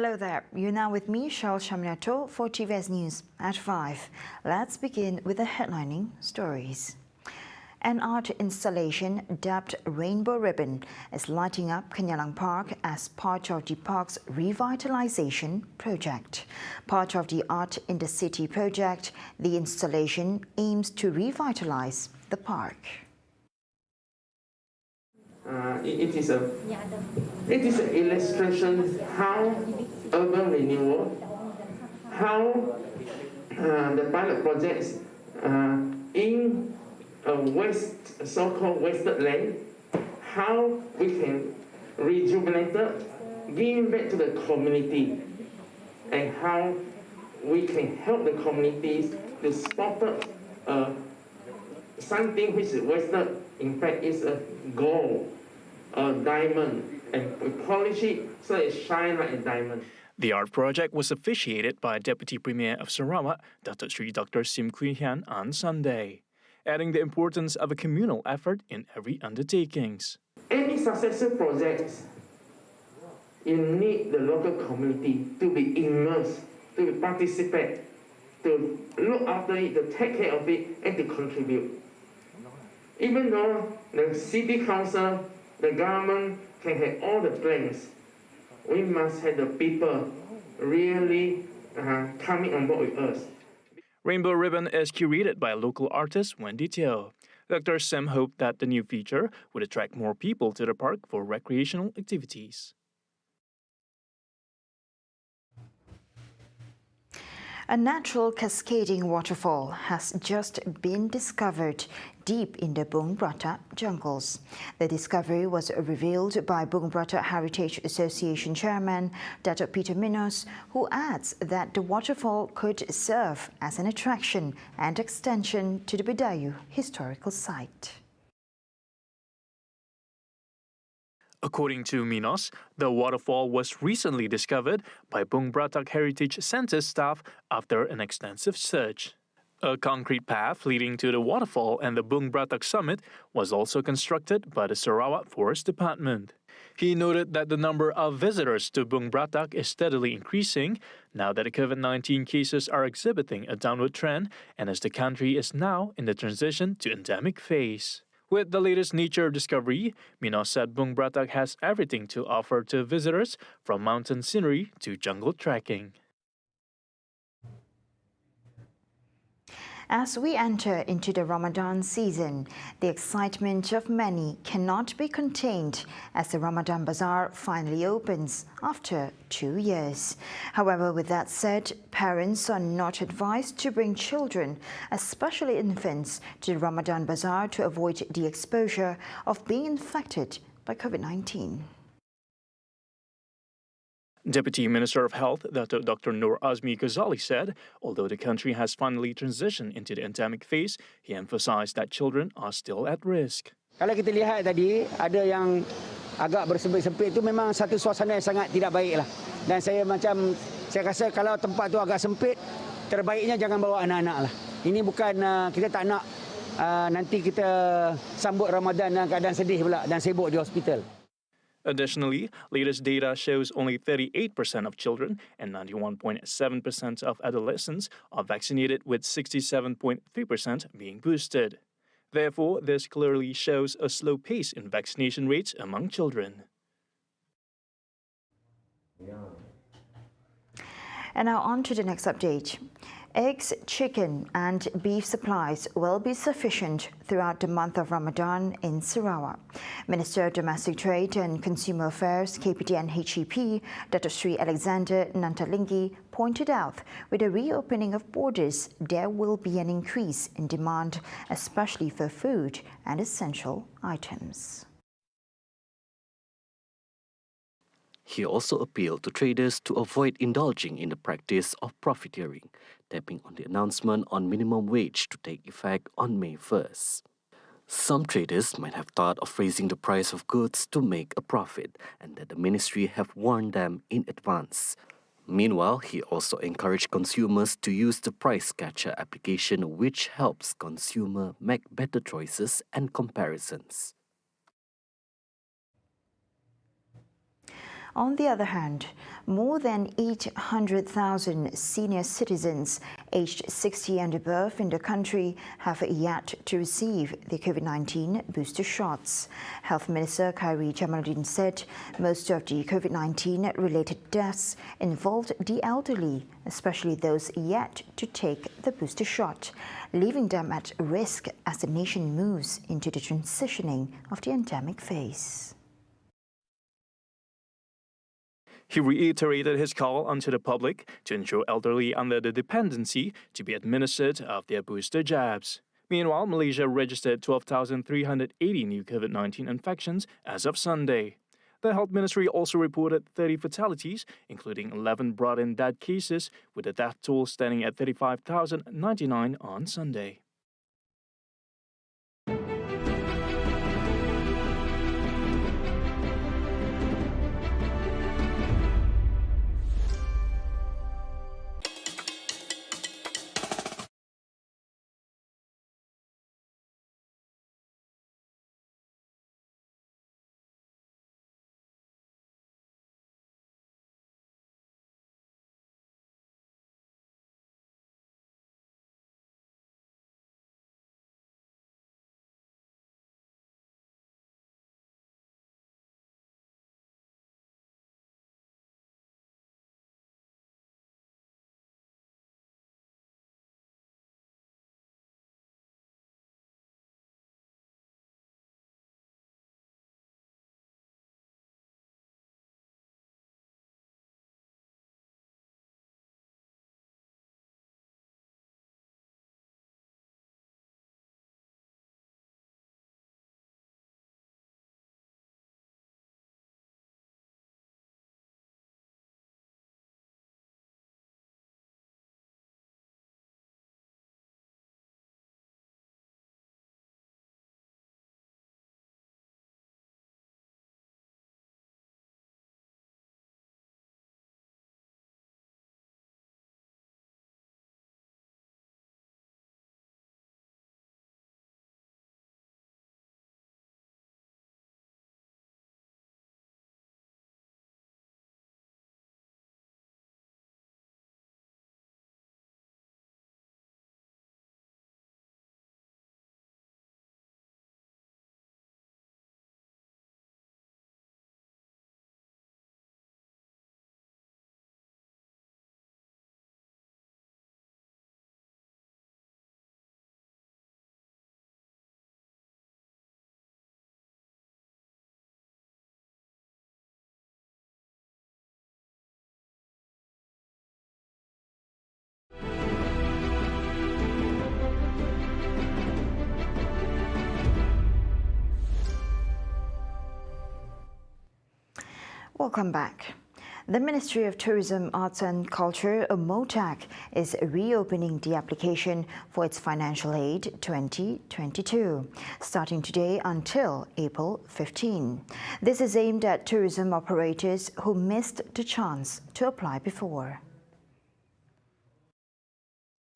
Hello there. You're now with me, Charles Shaminato, for TVS News at 5. Let's begin with the headlining stories. An art installation dubbed Rainbow Ribbon is lighting up KENYALANG Park as part of the park's revitalization project. Part of the Art in the City project, the installation aims to revitalize the park. It is an illustration how urban renewal, how the pilot projects in a so-called wasted land, how we can rejuvenate it, give back to the community, and how we can help the communities to spot something which is wasted. In fact, it's a gold, a diamond, and we polish it so it shines like a diamond. The art project was officiated by Deputy Premier of Sarawak, Datuk Sri Dr. Sim Kui Hian, on Sunday, adding the importance of a communal effort in every undertakings. Any successful projects, you need the local community to be immersed, to participate, to look after it, to take care of it, and to contribute. Even though the city council, the government can have all the plans, we must have the people really coming on board with us. Rainbow Ribbon is curated by local artist Wendy Teo. Dr. Sim hoped that the new feature would attract more people to the park for recreational activities. A natural cascading waterfall has just been discovered deep in the Bung Bratak jungles. The discovery was revealed by Bung Bratak Heritage Association Chairman Datuk Peter Minos, who adds that the waterfall could serve as an attraction and extension to the Bidayu historical site. According to Minos, the waterfall was recently discovered by Bung Bratak Heritage Centre staff after an extensive search. A concrete path leading to the waterfall and the Bung Bratak summit was also constructed by the Sarawak Forest Department. He noted that the number of visitors to Bung Bratak is steadily increasing now that the COVID-19 cases are exhibiting a downward trend and as the country is now in the transition to endemic phase. With the latest nature discovery, Minos said Bung Bratak has everything to offer to visitors, from mountain scenery to jungle trekking. As we enter into the Ramadan season, the excitement of many cannot be contained as the Ramadan Bazaar finally opens after 2 years. However, with that said, parents are not advised to bring children, especially infants, to the Ramadan Bazaar to avoid the exposure of being infected by COVID-19. Deputy Minister of Health, Dr. Nur Azmi Ghazali said, although the country has finally transitioned into the endemic phase, he emphasized that children are still at risk. Kalau kita lihat tadi, ada yang agak bersempit-sempit itu memang satu suasana yang sangat tidak baik lah. Dan saya rasa kalau tempat tu agak sempit, terbaiknya jangan bawa anak-anak lah. Ini bukan kita tak nak nanti kita sambut Ramadan dalam keadaan sedih pula dan sibuk di hospital. Additionally, latest data shows only 38% of children and 91.7% of adolescents are vaccinated, with 67.3% being boosted. Therefore, this clearly shows a slow pace in vaccination rates among children. And now on to the next update. Eggs, chicken and beef supplies will be sufficient throughout the month of Ramadan in Sarawak. Minister of Domestic Trade and Consumer Affairs, KPTN HEP, Dr. Sri Alexander Nantalingi, pointed out with the reopening of borders, there will be an increase in demand, especially for food and essential items. He also appealed to traders to avoid indulging in the practice of profiteering, tapping on the announcement on minimum wage to take effect on May 1st. Some traders might have thought of raising the price of goods to make a profit, and that the ministry have warned them in advance. Meanwhile, he also encouraged consumers to use the price catcher application, which helps consumers make better choices and comparisons. On the other hand, more than 800,000 senior citizens aged 60 and above in the country have yet to receive the COVID-19 booster shots. Health Minister Khairi Jamaluddin said most of the COVID-19 related deaths involved the elderly, especially those yet to take the booster shot, leaving them at risk as the nation moves into the transitioning of the endemic phase. He reiterated his call onto the public to ensure elderly under the dependency to be administered of their booster jabs. Meanwhile, Malaysia registered 12,380 new COVID-19 infections as of Sunday. The Health Ministry also reported 30 fatalities, including 11 brought-in dead cases, with the death toll standing at 35,099 on Sunday. Welcome back. The Ministry of Tourism, Arts and Culture, MOTAC, is reopening the application for its Financial Aid 2022, starting today until April 15. This is aimed at tourism operators who missed the chance to apply before.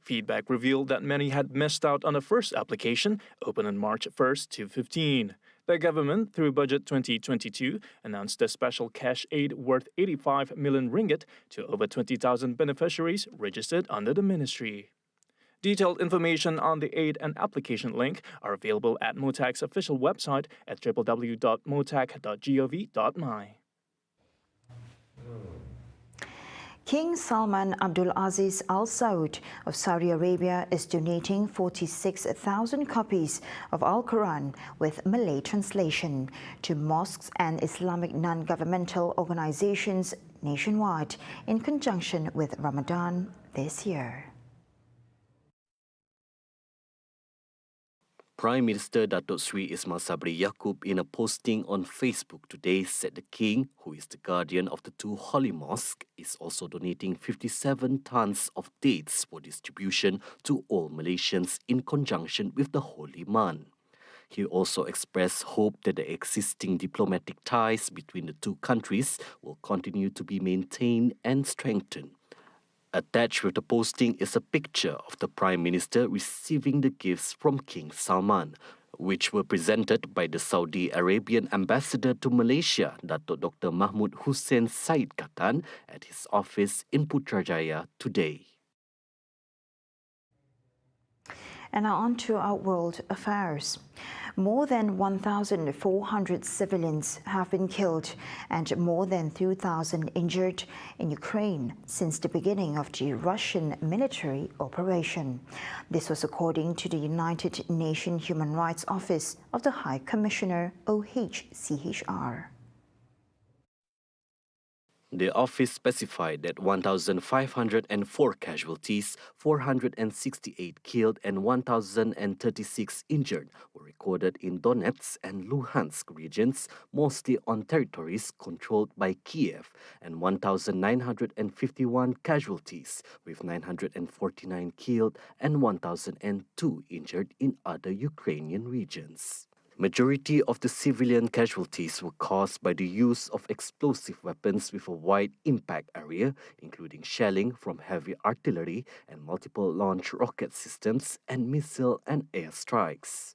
Feedback revealed that many had missed out on the first application, open on March 1st to 15. The government, through Budget 2022, announced a special cash aid worth 85 million ringgit to over 20,000 beneficiaries registered under the ministry. Detailed information on the aid and application link are available at MOTAC's official website at www.motac.gov.my. King Salman Abdul Aziz Al Saud of Saudi Arabia is donating 46,000 copies of Al Quran with Malay translation to mosques and Islamic non-governmental organizations nationwide in conjunction with Ramadan this year. Prime Minister Datuk Sri Ismail Sabri Yaakob, in a posting on Facebook today, said the King, who is the guardian of the two holy mosques, is also donating 57 tons of dates for distribution to all Malaysians in conjunction with the holy month. He also expressed hope that the existing diplomatic ties between the two countries will continue to be maintained and strengthened. Attached with the posting is a picture of the Prime Minister receiving the gifts from King Salman. which were presented by the Saudi Arabian ambassador to Malaysia, Datuk Dr. Mahmud Hussein Said Khatan, at his office in Putrajaya today. And now on to our world affairs. More than 1,400 civilians have been killed and more than 2,000 injured in Ukraine since the beginning of the Russian military operation. This was according to the United Nations Human Rights Office of the High Commissioner OHCHR. The office specified that 1,504 casualties, 468 killed and 1,036 injured were recorded in Donetsk and Luhansk regions, mostly on territories controlled by Kiev, and 1,951 casualties, with 949 killed and 1,002 injured in other Ukrainian regions. Majority of the civilian casualties were caused by the use of explosive weapons with a wide impact area, including shelling from heavy artillery and multiple launch rocket systems and missile and air strikes.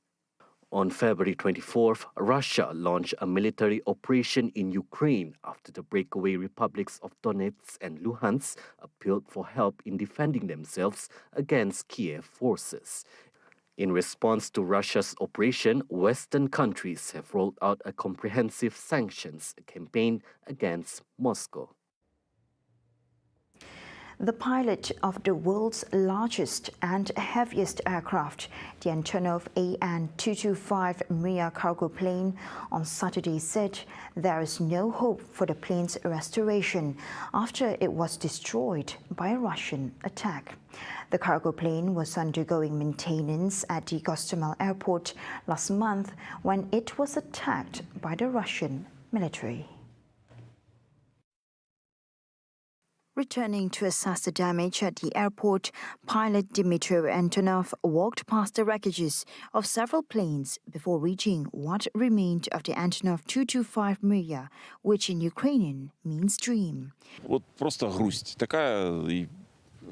On February 24th, Russia launched a military operation in Ukraine after the breakaway republics of Donetsk and Luhansk appealed for help in defending themselves against Kiev forces. In response to Russia's operation, Western countries have rolled out a comprehensive sanctions campaign against Moscow. The pilot of the world's largest and heaviest aircraft, the Antonov An-225 cargo plane, on Saturday said there is no hope for the plane's restoration after it was destroyed by a Russian attack. The cargo plane was undergoing maintenance at the Gostomel airport last month when it was attacked by the Russian military. Returning to assess the damage at the airport, pilot Dmitry Antonov walked past the wreckages of several planes before reaching what remained of the Antonov 225 Mrya, which in Ukrainian means dream. Вот просто грусть такая,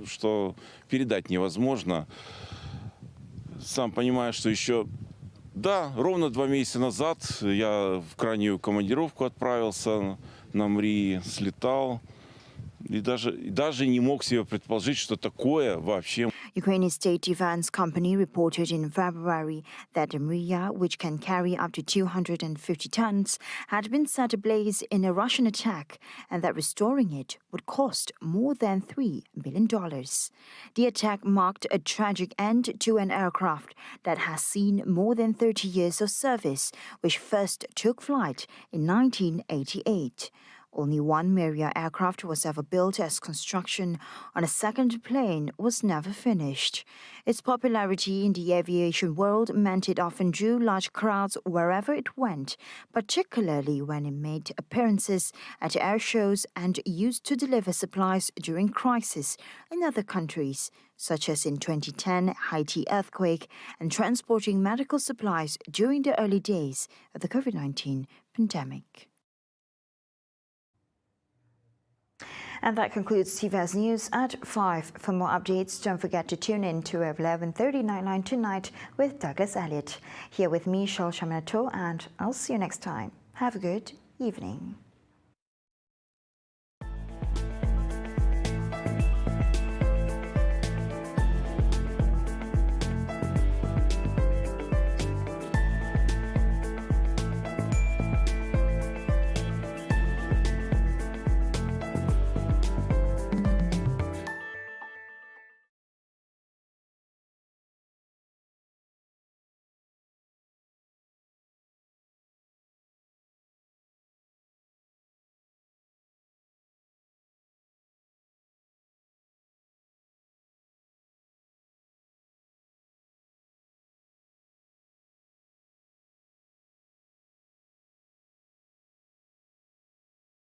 что передать невозможно. Сам понимаю, что еще, да, ровно 2 месяца назад я в крайнюю командировку отправился на Мрии, слетал. И даже не мог себе предположить, что такое вообще. Ukrainian State Defense Company reported in February that the Mrya, which can carry up to 250 tons, had been set ablaze in a Russian attack and that restoring it would cost more than $3 billion. The attack marked a tragic end to an aircraft that has seen more than 30 years of service, which first took flight in 1988. Only one Mrya aircraft was ever built, as construction on a second plane was never finished. Its popularity in the aviation world meant it often drew large crowds wherever it went, particularly when it made appearances at air shows and used to deliver supplies during crises in other countries, such as in 2010 Haiti earthquake, and transporting medical supplies during the early days of the COVID-19 pandemic. And that concludes TVS News at 5. For more updates, don't forget to tune in to 11:30 Nightline tonight with Douglas Elliott. Here with me, Shal Shaminato, and I'll see you next time. Have a good evening.